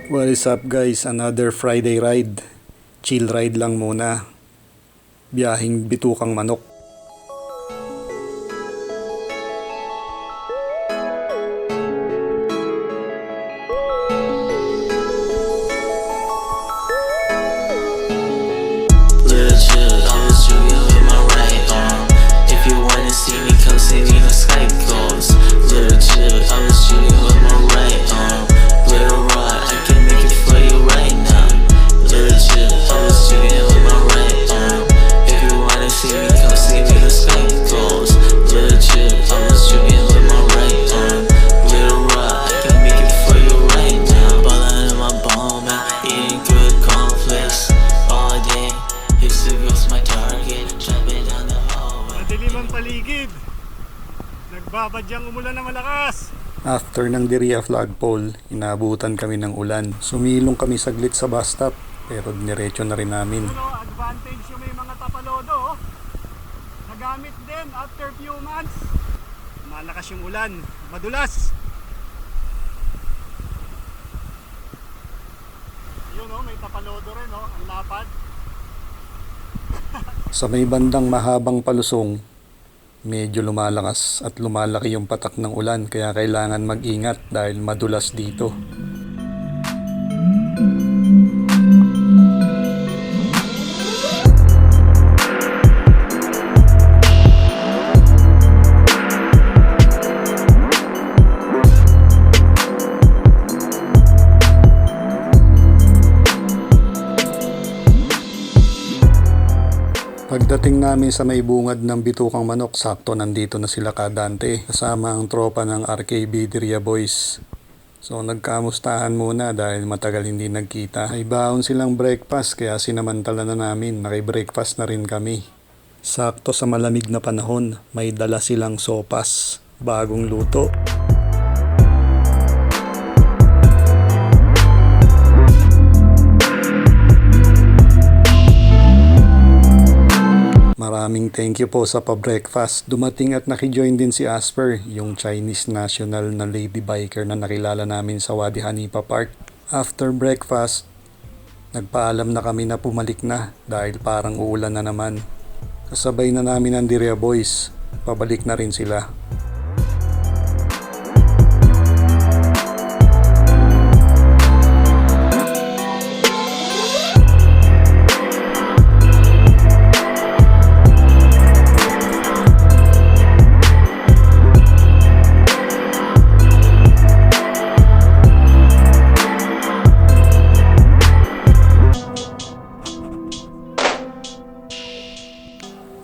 What is up guys? Another Friday ride. Chill ride lang muna. Biyaheng Bitukang Manok. Paligid. Nagbabadyang umulan na malakas. After ng Diria flagpole, inabutan kami ng ulan. Sumilong kami saglit sa bus stop, pero dinerecho na rin namin. Advantage yung may mga tapalodo. Nagamit din after few months. Malakas yung ulan, madulas. Yun may tapalodo rin ang lapad. Sa may bandang mahabang palusong, medyo lumalakas at lumalaki yung patak ng ulan, kaya kailangan mag-ingat dahil madulas dito. Pagdating namin sa may bungad ng Bitukang Manok, sakto nandito na sila Kadante kasama ang tropa ng RKB Diria Boys. So nagkamustahan muna dahil matagal hindi nagkita. May baon silang breakfast kaya sinamantala na namin, naki-breakfast na rin kami. Sakto sa malamig na panahon, may dala silang sopas, bagong luto. Maraming thank you po sa pa-breakfast. Dumating at nakijoin din si Asper, yung Chinese national na lady biker na nakilala namin sa Wadi Hanipa Park. After breakfast, nagpaalam na kami na pumalik na dahil parang uulan na naman. Kasabay na namin ang Diria Boys, pabalik na rin sila.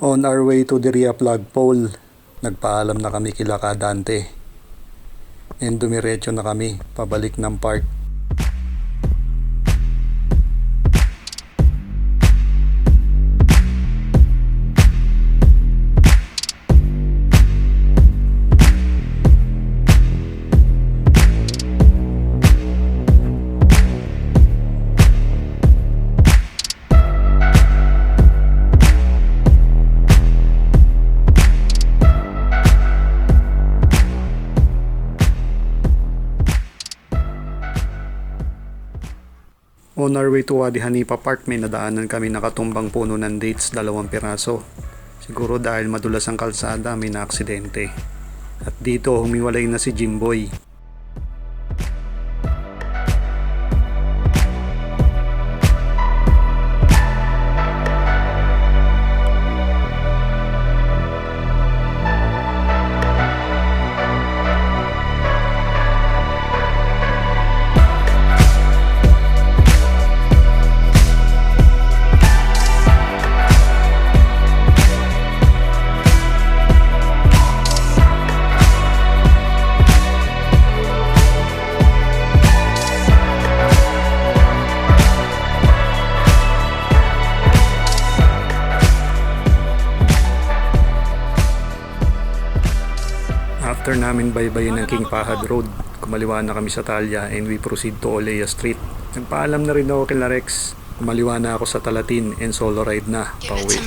On our way to Diria flagpole, nagpaalam na kami kila Kadante. And dumiretso na kami, pabalik ng park. On our way to Wadi Hanipa Park, may nadaanan kami nakatumbang puno ng dates, 2 piraso. Siguro dahil madulas ang kalsada, may naaksidente. At dito, humiwalay na si Jimboy. After namin baybayin ng King Fahad Road, kumaliwa na kami sa Talya and we proceed to Olea Street. Nagpaalam na rin ako kila Rex, kumaliwa na ako sa Talatin and solo ride na pauwi.